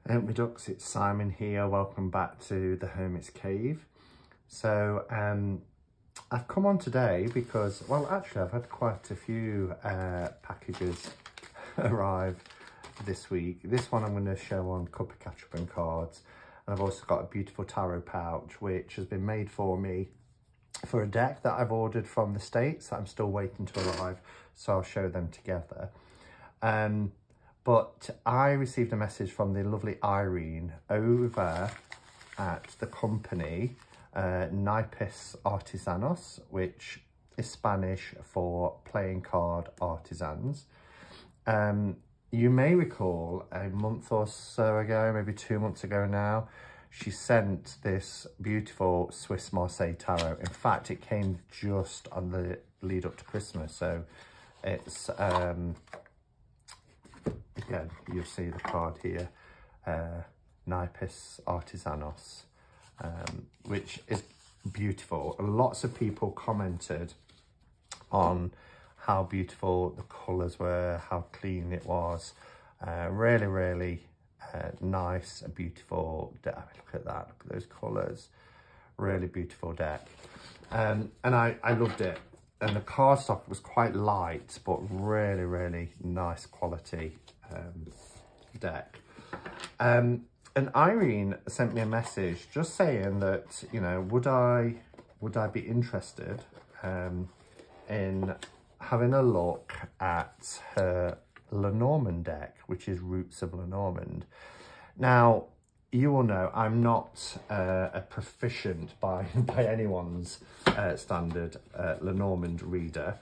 My ducks, it's Simon here. Welcome back to the Hermit's Cave. So I've come on today because, well, actually I've had quite a few packages arrive this week. This one I'm going to show on Cup of Ketchup and Cards, and I've also got a beautiful tarot pouch which has been made for me for a deck that I've ordered from the States that I'm still waiting to arrive, so I'll show them together. But I received a message from the lovely Irene over at the company Naipes Artesanos, which is Spanish for playing card artisans. You may recall a month or so ago, maybe 2 months ago now, she sent this beautiful Swiss Marseille tarot. In fact, it came just on the lead up to Christmas, so it's again, you'll see the card here, Naipes Artesanos, which is beautiful. Lots of people commented on how beautiful the colours were, how clean it was. Really nice and beautiful deck. I mean, look at that, look at those colours. Really beautiful deck. And I loved it. And the cardstock was quite light, but really nice quality deck. And Irene sent me a message just saying that, you know, would I be interested in having a look at her Lenormand deck, which is Roots of Lenormand. Now, you will know I'm not a proficient by anyone's standard Lenormand reader.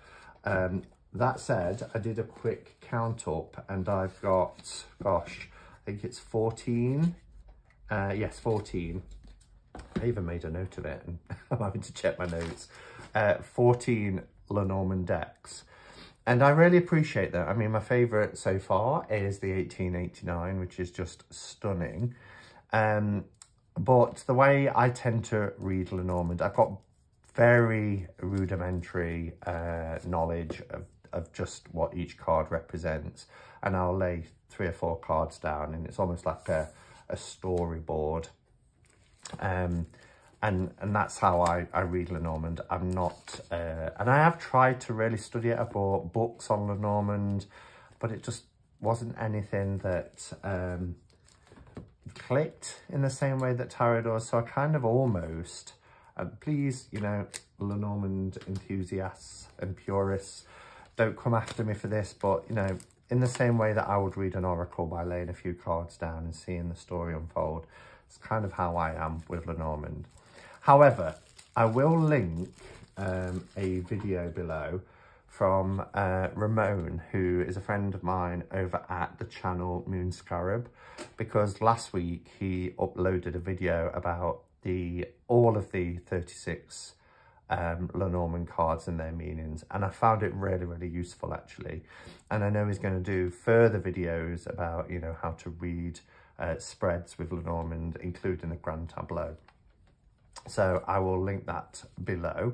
That said, I did a quick count up and I've got, gosh, I think it's 14. Yes, 14. I even made a note of it and I'm having to check my notes. 14 Lenormand decks. And I really appreciate that. I mean, my favourite so far is the 1889, which is just stunning. But the way I tend to read Lenormand, I've got very rudimentary knowledge of just what each card represents. And I'll lay 3 or 4 cards down and it's almost like a storyboard. And that's how I read Lenormand. I'm not, and I have tried to really study it. I bought books on Lenormand, but it just wasn't anything that clicked in the same way that tarot does. So I kind of almost, please, you know, Lenormand enthusiasts and purists, don't come after me for this, but, you know, in the same way that I would read an oracle by laying a few cards down and seeing the story unfold, it's kind of how I am with Lenormand. However, I will link a video below from Ramon, who is a friend of mine over at the channel Moon Scarab, because last week he uploaded a video about all of the 36 Lenormand cards and their meanings, and I found it really useful actually. And I know he's going to do further videos about, you know, how to read spreads with Lenormand, including a grand tableau. So I will link that below.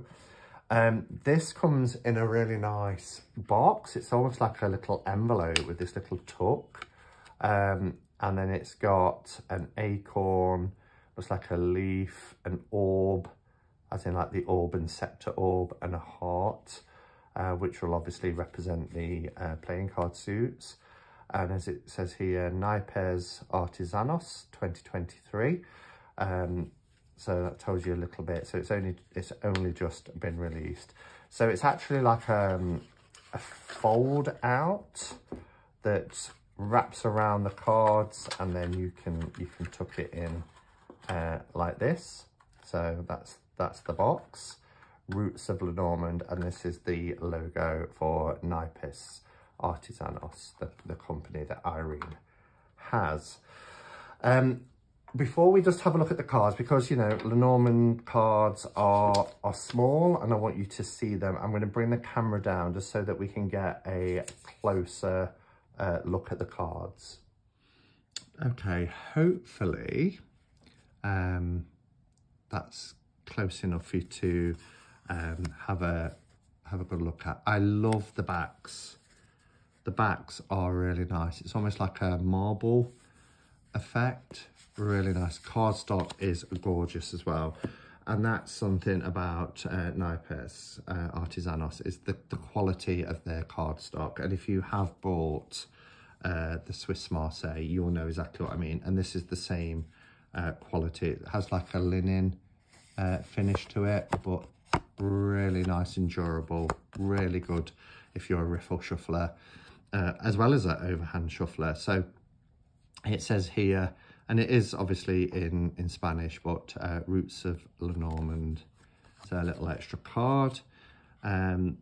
This comes in a really nice box. It's almost like a little envelope with this little tuck. And then it's got an acorn, looks like a leaf, an orb, as in like the orb and scepter orb, and a heart, which will obviously represent the playing card suits. And as it says here, Naipes Artesanos 2023. So that tells you a little bit. So it's only just been released. So it's actually like a fold out that wraps around the cards, and then you can tuck it in like this. So that's the box, Roots of Lenormand, and this is the logo for Naipes Artesanos, the company that Irene has. Before we just have a look at the cards, because, you know, Lenormand cards are small and I want you to see them, I'm going to bring the camera down just so that we can get a closer look at the cards. Okay, hopefully that's close enough for you to have a good look at. I love the backs. The backs are really nice. It's almost like a marble effect. Really nice. Cardstock is gorgeous as well. And that's something about Naipes, Artesanos, is the quality of their cardstock. And if you have bought the Swiss Marseille, you'll know exactly what I mean. And this is the same quality. It has like a linen finish to it, but really nice and durable. Really good if you're a riffle shuffler, as well as an overhand shuffler. So it says here, and it is obviously in Spanish, but Roots of Lenormand. So a little extra card. And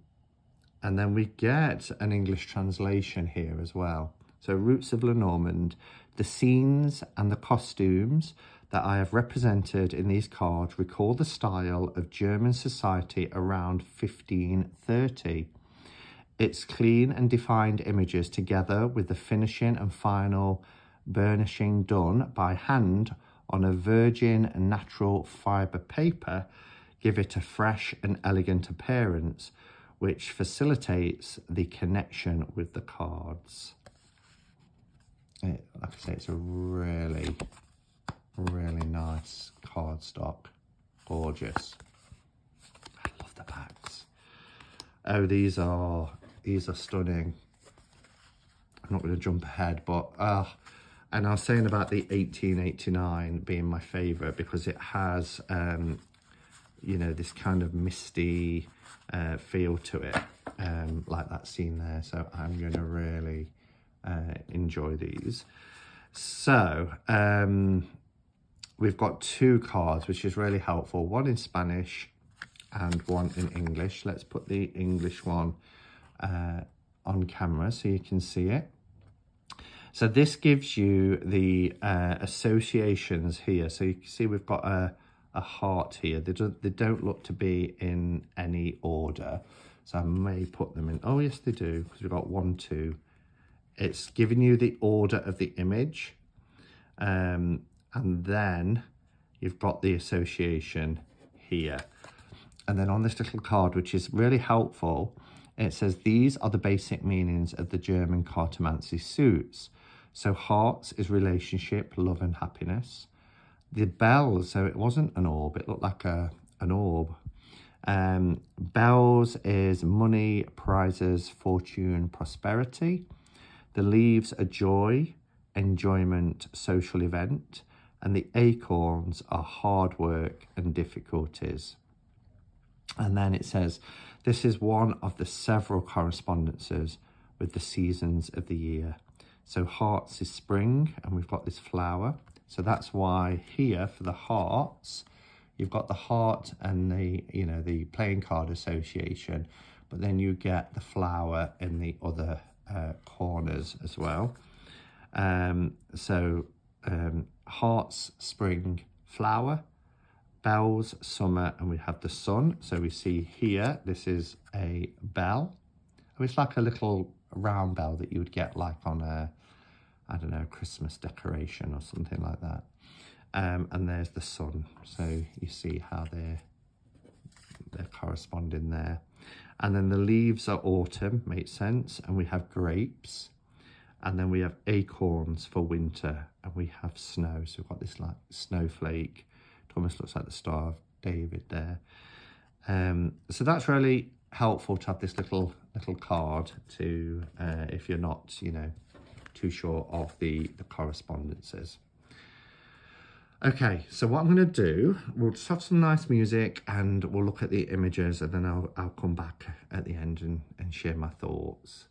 then we get an English translation here as well. So Roots of Lenormand, the scenes and the costumes that I have represented in these cards recall the style of German society around 1530. Its clean and defined images, together with the finishing and final burnishing done by hand on a virgin natural fibre paper, give it a fresh and elegant appearance, which facilitates the connection with the cards. Like I say, it's a really, really nice cardstock. Gorgeous. I love the backs. Oh, these are stunning. I'm not going to jump ahead, but and I was saying about the 1889 being my favourite because it has, you know, this kind of misty feel to it, like that scene there. So I'm going to really enjoy these. So we've got two cards, which is really helpful. One in Spanish and one in English. Let's put the English one on camera so you can see it. So this gives you the associations here. So you can see we've got a heart here. They don't look to be in any order. So I may put them in. Oh, yes, they do, because we've got 1, 2. It's giving you the order of the image. And then you've got the association here. And then on this little card, which is really helpful, it says, these are the basic meanings of the German cartomancy suits. So hearts is relationship, love and happiness. The bells, so it wasn't an orb, it looked like an orb. Bells is money, prizes, fortune, prosperity. The leaves are joy, enjoyment, social event. And the acorns are hard work and difficulties. And then it says, this is one of the several correspondences with the seasons of the year. So hearts is spring, and we've got this flower. So that's why here for the hearts, you've got the heart and the, you know, the playing card association, but then you get the flower in the other corners as well. Hearts, spring, flower, bells, summer, and we have the sun. So we see here, this is a bell. It's like a little round bell that you would get like on a, I don't know, Christmas decoration or something like that. And there's the sun. So you see how they're corresponding there. And then the leaves are autumn, makes sense. And we have grapes. And then we have acorns for winter. And we have snow. So we've got this like snowflake. It almost looks like the Star of David there. So that's really helpful to have this little card to, if you're not, you know, too sure of the correspondences. Okay, so what I'm going to do, we'll just have some nice music and we'll look at the images, and then I'll come back at the end and share my thoughts.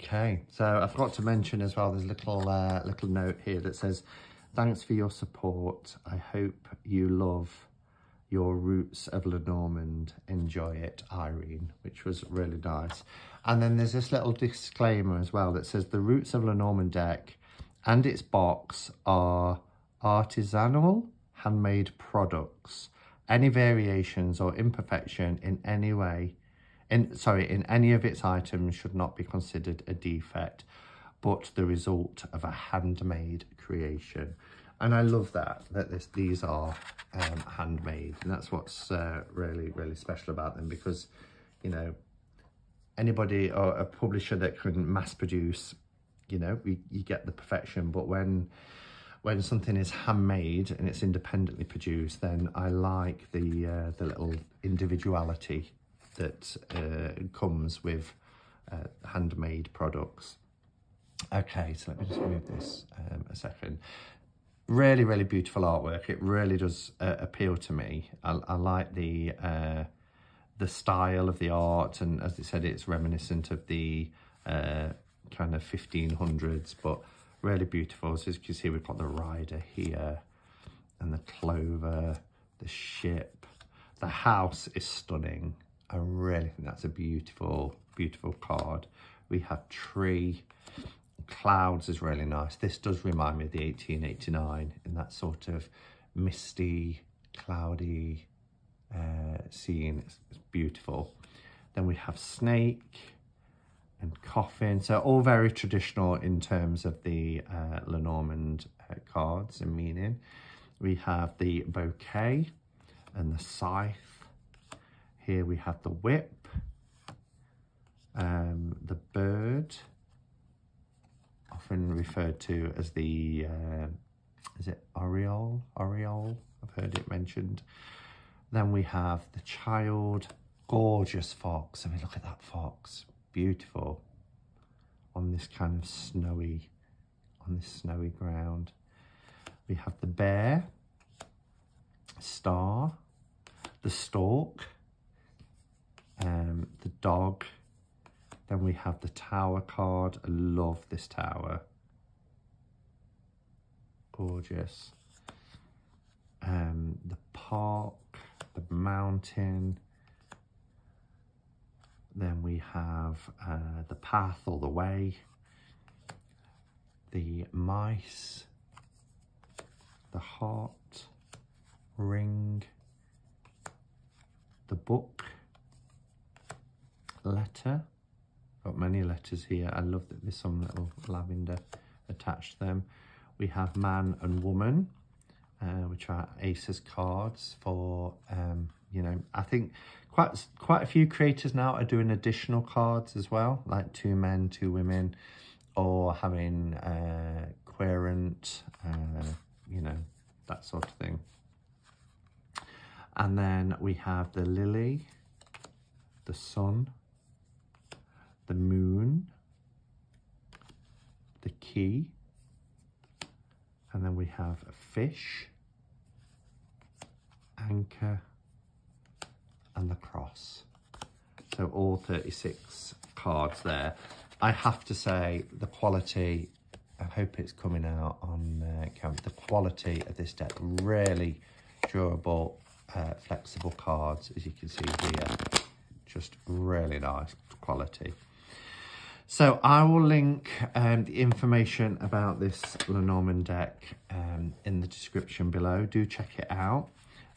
Okay, so I forgot to mention as well, there's a little note here that says, thanks for your support. I hope you love your roots of Lenormand. Enjoy it, Irene, which was really nice. And then there's this little disclaimer as well that says the roots of Lenormand deck and its box are artisanal, handmade products. Any variations or imperfection in any way, in any of its items should not be considered a defect, but the result of a handmade creation. And I love that these are handmade, and that's what's really, really special about them, because, you know, anybody or a publisher that can mass produce, you know, you get the perfection, but when something is handmade and it's independently produced, then I like the little individuality that comes with handmade products. Okay, so let me just move this a second. Really, really beautiful artwork. It really does appeal to me. I like the style of the art, and as I said, it's reminiscent of the kind of 1500s, but really beautiful. So as you can see, we've got the rider here and the clover, the ship. The house is stunning. I really think that's a beautiful, beautiful card. We have tree. Clouds is really nice. This does remind me of the 1889 in that sort of misty, cloudy scene. It's beautiful. Then we have snake and coffin. So all very traditional in terms of the Lenormand cards and meaning. We have the bouquet and the scythe. Here we have the whip, the bird, often referred to as the, is it Oriole? Oriole, I've heard it mentioned. Then we have the child, gorgeous fox. I mean, look at that fox, beautiful, on this kind of snowy, on this snowy ground. We have the bear, star, the stork, the dog. Then we have the tower card. I love this tower. Gorgeous. The park, the mountain. Then we have the path or the way. The mice. The heart. Ring. The book. Letter. Got many letters here. I love that there's some little lavender attached to them. We have man and woman, which are aces cards for, you know, I think quite a few creators now are doing additional cards as well, like 2 men, 2 women, or having querent, you know, that sort of thing. And then we have the lily, the sun, the moon, the key, and then we have a fish, anchor, and the cross. So all 36 cards there. I have to say the quality, I hope it's coming out on camera, the quality of this deck, really durable, flexible cards, as you can see here, just really nice quality. So I will link the information about this Lenormand deck in the description below. Do check it out.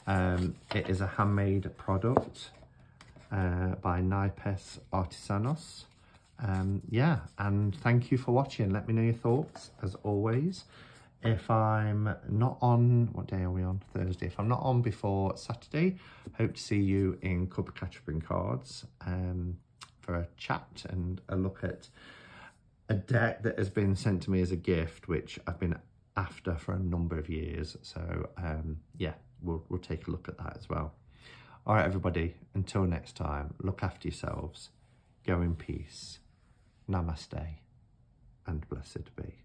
It is a handmade product by Naipes Artesanos. Yeah, and thank you for watching. Let me know your thoughts, as always. If I'm not on, what day are we on? Thursday. If I'm not on before Saturday, hope to see you in Cupboard Catcher Cards. For a chat and a look at a deck that has been sent to me as a gift, which I've been after for a number of years. So yeah, we'll take a look at that as well. All right, everybody, until next time, look after yourselves, go in peace, namaste, and blessed be.